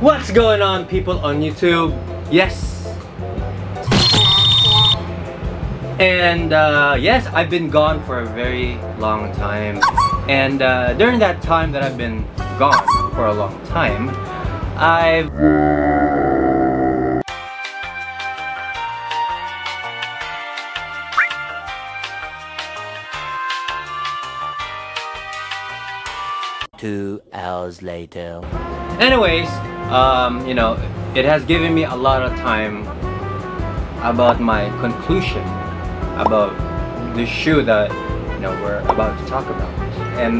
What's going on, people on YouTube? Yes. And yes, I've been gone for a very long time. And during that time that I've been gone for a long time, I've Two hours later. anyways, you know, it has given me a lot of time about my conclusion about the shoe that, you know, we're about to talk about. And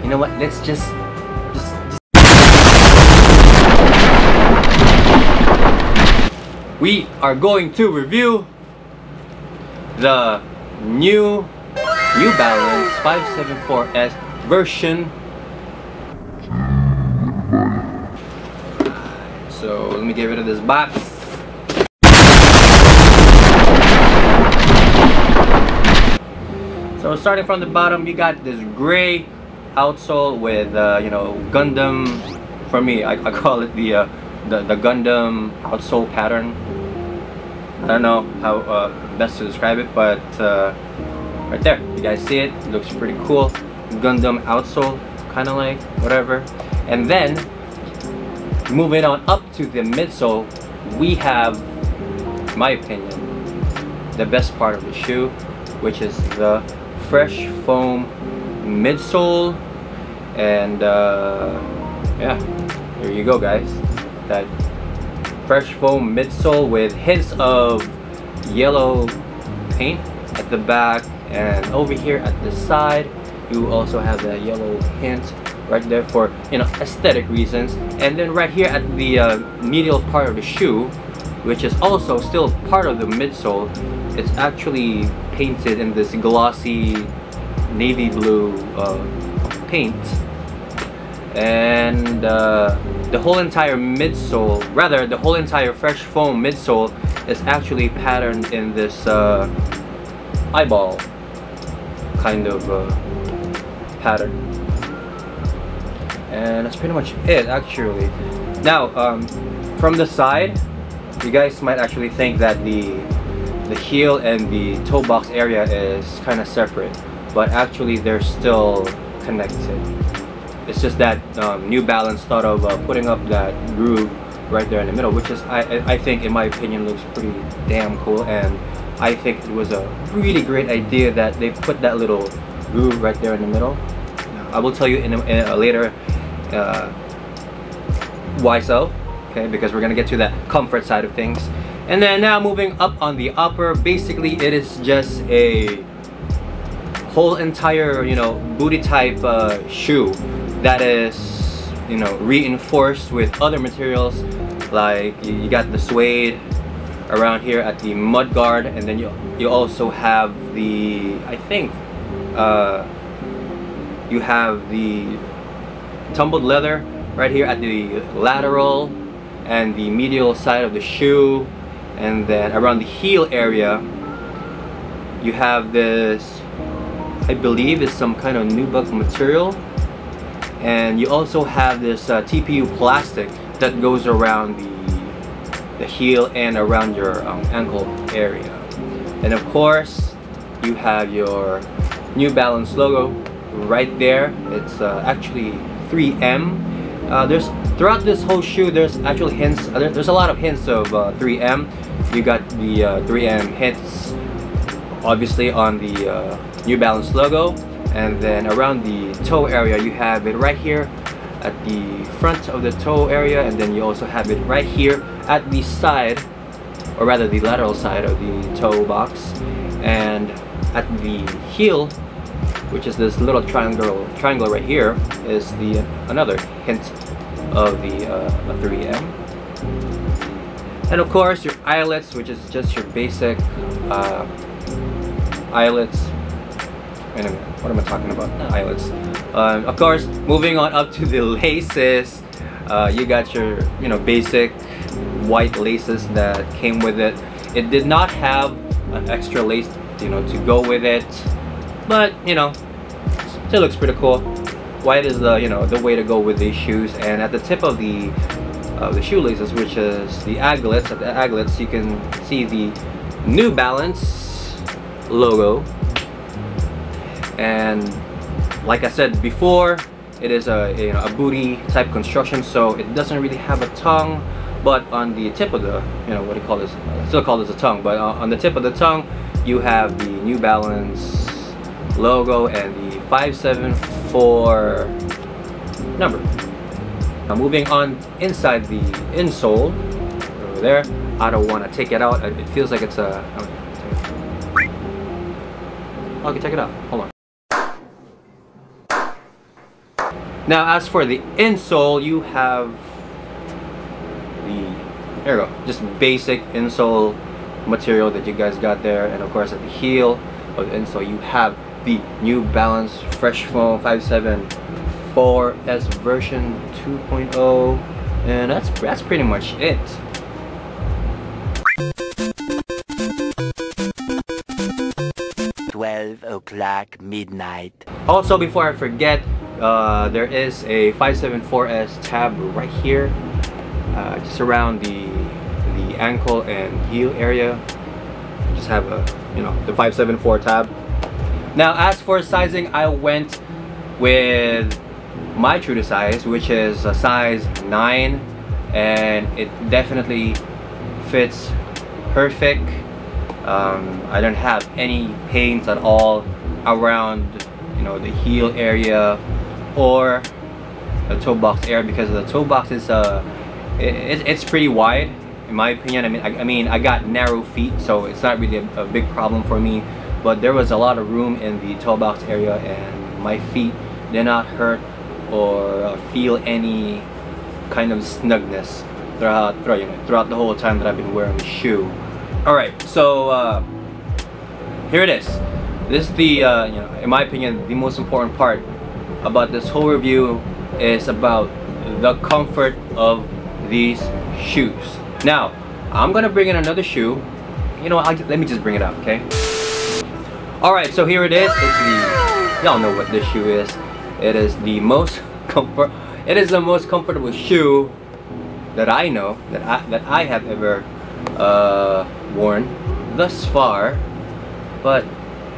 you know what, let's just we are going to review the New Balance 574S version. So let me get rid of this box. So starting from the bottom, you got this gray outsole with you know, Gundam. For me, I call it the Gundam outsole pattern. I don't know how best to describe it, but right there, you guys see it? It looks pretty cool. Gundam outsole, kind of like whatever. And then moving on up to the midsole, we have, in my opinion, the best part of the shoe, which is the fresh foam midsole. And yeah, there you go, guys. That fresh foam midsole with hints of yellow paint at the back, and over here at the side you also have that yellow hint right there for, you know, aesthetic reasons. And then right here at the medial part of the shoe, which is also still part of the midsole, it's actually painted in this glossy navy blue paint. And the whole entire midsole, rather the whole entire fresh foam midsole, is actually patterned in this eyeball kind of pattern. And that's pretty much it, actually. Now from the side, you guys might actually think that the heel and the toe box area is kind of separate, but actually they're still connected. It's just that New Balance thought of putting up that groove right there in the middle, which is, I think, in my opinion, looks pretty damn cool. And I think it was a really great idea that they put that little groove right there in the middle. I will tell you in a later why so, okay, because we're gonna get to that comfort side of things. And then now moving up on the upper, basically it is just a whole entire, you know, booty type shoe that is, you know, reinforced with other materials. Like you got the suede around here at the mud guard, and then you also have the, I think you have the tumbled leather right here at the lateral and the medial side of the shoe. And then around the heel area you have this, I believe is some kind of nubuck material. And you also have this TPU plastic that goes around the heel and around your ankle area. And of course you have your New Balance logo right there. It's actually 3M. There's throughout this whole shoe, there's actual hints, there's a lot of hints of 3M. You got the 3M hints obviously on the New Balance logo. And then around the toe area you have it right here at the front of the toe area, and then you also have it right here at the side, or rather the lateral side of the toe box. And at the heel, which is this little triangle right here, is the another hint of the 3M. And of course your eyelets, which is just your basic eyelets. Wait a minute, what am I talking about? Eyelets. Of course, moving on up to the laces, you got your, you know, basic white laces that came with it. It did not have an extra lace, you know, to go with it, but you know, still looks pretty cool. white is the the way to go with these shoes. And at the tip of the shoelaces, which is the aglets, at the aglets you can see the New Balance logo. And like I said before, it is a booty type construction, so it doesn't really have a tongue. But on the tip of the, what do you call this? I still call this a tongue, but on the tip of the tongue, you have the New Balance logo and the 574 number. Now moving on inside the insole, over there, I don't want to take it out. It feels like it's a... Okay, check it out. Hold on. Now as for the insole, you have there you go, just basic insole material that you guys got there. And of course at the heel of the insole you have the New Balance Fresh Foam 574S version 2.0, and that's pretty much it. Midnight. Also, before I forget, there is a 574S tab right here, just around the ankle and heel area. Just have a the 574 tab. Now as for sizing, I went with my true to size, which is a size 9, and it definitely fits perfect. I don't have any pains at all around the heel area or the toe box area, because the toe box is it's pretty wide in my opinion. I mean I got narrow feet, so it's not really a big problem for me, but there was a lot of room in the toe box area and my feet did not hurt or feel any kind of snugness throughout the whole time that I've been wearing the shoe. Alright, so here it is. This is the in my opinion the most important part about this whole review is about the comfort of these shoes. Now I'm gonna bring in another shoe. Let me just bring it out, okay? Alright, so here it is. It's the, y'all know what this shoe is. It is the most comfortable shoe that I know that I have ever worn thus far. But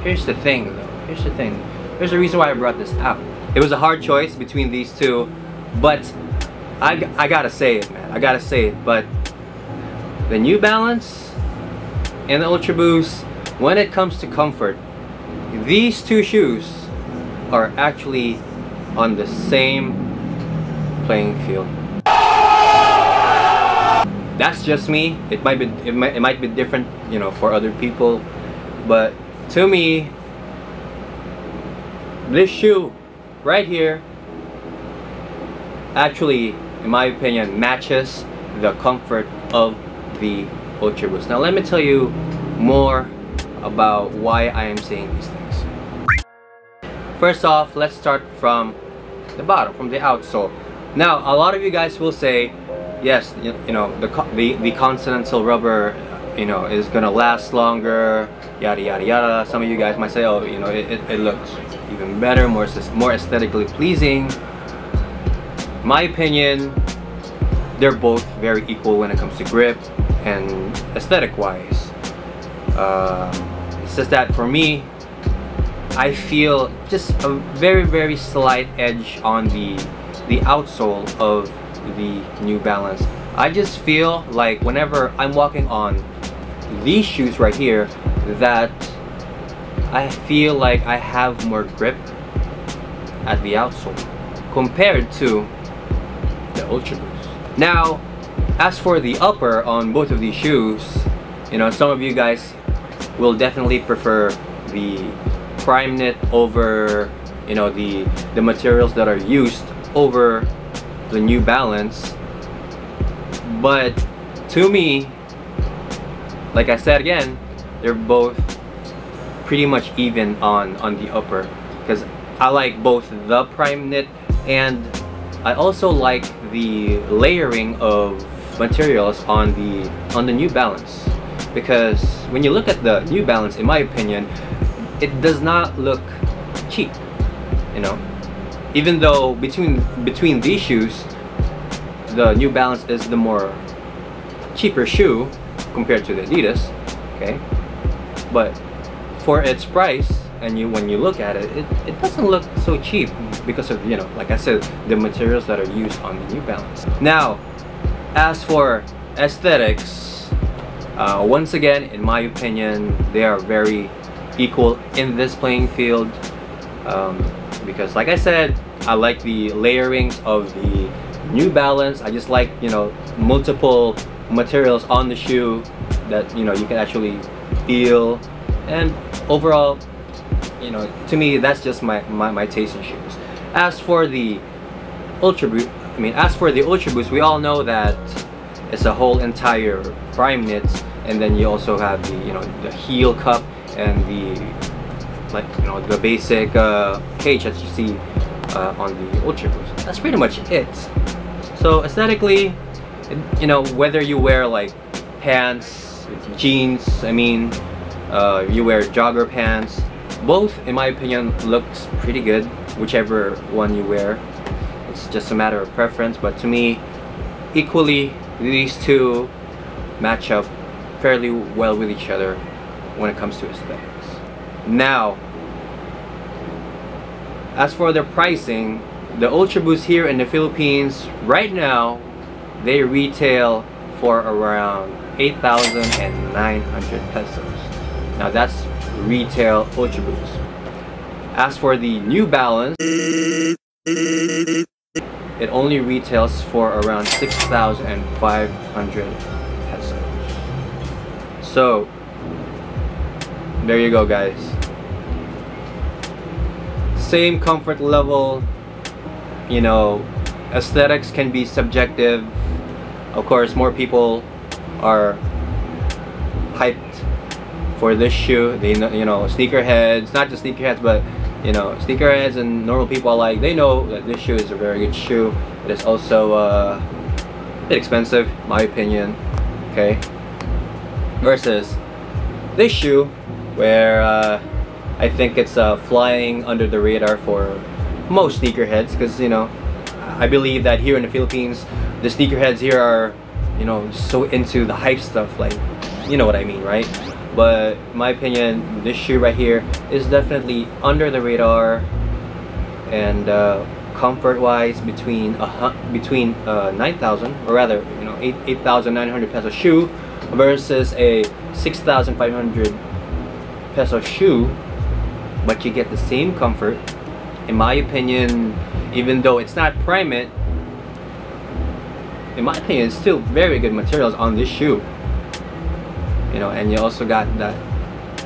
here's the thing though, there's a reason why I brought this out. It was a hard choice between these two, but I gotta say it, man. I gotta say it, but the New Balance and the Ultra Boost, when it comes to comfort, these two shoes are actually on the same playing field. That's just me. It might be different, for other people, but to me, this shoe right here actually, in my opinion, matches the comfort of the Ultra Boost. Now let me tell you more about why I am saying these things. First off, let's start from the bottom, from the outsole. Now a lot of you guys will say, yes, the Continental rubber is gonna last longer, yada yada yada. Some of you guys might say, oh, it looks even better, more aesthetically pleasing. In my opinion, they're both very equal when it comes to grip and aesthetic wise. It's just that for me, I feel just a very slight edge on the outsole of the New Balance. I just feel like whenever I'm walking on these shoes right here, that I feel like I have more grip at the outsole compared to the Ultra Boost. Now as for the upper on both of these shoes, some of you guys will definitely prefer the Prime Knit over the materials that are used over the New Balance. But to me, like I said again, they're both pretty much even on the upper, because I like both the Prime Knit and I also like the layering of materials on the New Balance, because when you look at the New Balance, in my opinion, it does not look cheap. even though between these shoes, the New Balance is the more cheaper shoe compared to the Adidas, okay? But for its price, and when you look at it, it doesn't look so cheap because of, you know, like I said, the materials that are used on the New Balance. Now, as for aesthetics, once again, in my opinion, they are very equal in this playing field, because like I said, I like the layerings of the New Balance. I just like, you know, multiple materials on the shoe that, you know, you can actually feel, and overall, you know, to me, that's just my taste in shoes. As for the Ultra Boost, we all know that it's a whole entire prime knit, and then you also have the, you know, the heel cup and the, like, you know, the basic cage that you see on the Ultra Boost. That's pretty much it. So aesthetically, you know, whether you wear like pants, jeans, you wear jogger pants, both, in my opinion, looks pretty good, whichever one you wear. It's just a matter of preference, but to me, equally, these two match up fairly well with each other when it comes to aesthetics. Now, as for their pricing, the Ultra Boost here in the Philippines, right now, they retail for around 8,900 pesos. Now that's retail Ultra Boost. As for the New Balance, it only retails for around 6,500 pesos. So there you go, guys. Same comfort level, you know, aesthetics can be subjective. Of course, more people are hyped for this shoe. They know, you know, sneakerheads, not just sneakerheads, but, you know, sneakerheads and normal people alike, they know that this shoe is a very good shoe. It is also a bit expensive, in my opinion, okay? Versus this shoe, where I think it's flying under the radar for most sneakerheads, because, you know, I believe that here in the Philippines, the sneakerheads here are, you know, so into the hype stuff, like, you know what I mean, right? But in my opinion, this shoe right here is definitely under the radar, and comfort-wise, between 9,000, or rather, you know, 8,900 peso shoe versus a 6,500 peso shoe, but you get the same comfort. In my opinion, even though it's not Primeknit, in my opinion, it's still very good materials on this shoe. You know, and you also got that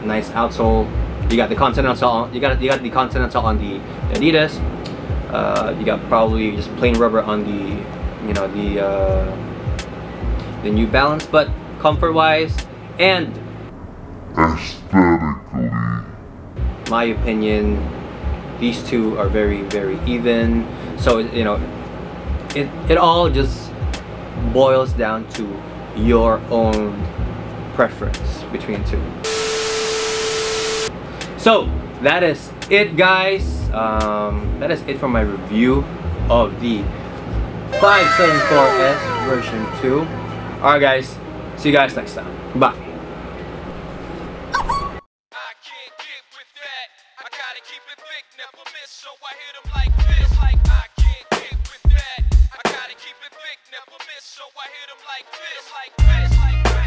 nice outsole. You got the Continental. You got the Continental on the Adidas. You got probably just plain rubber on the, you know, the New Balance. But comfort-wise and aesthetically, my opinion, these two are very, very even. So, you know, it all just boils down to your own preference between two. So that is it, guys. That is it for my review of the 574S version 2. Alright, guys, see you guys next time. Bye. So I hit 'em like this, like this, like this.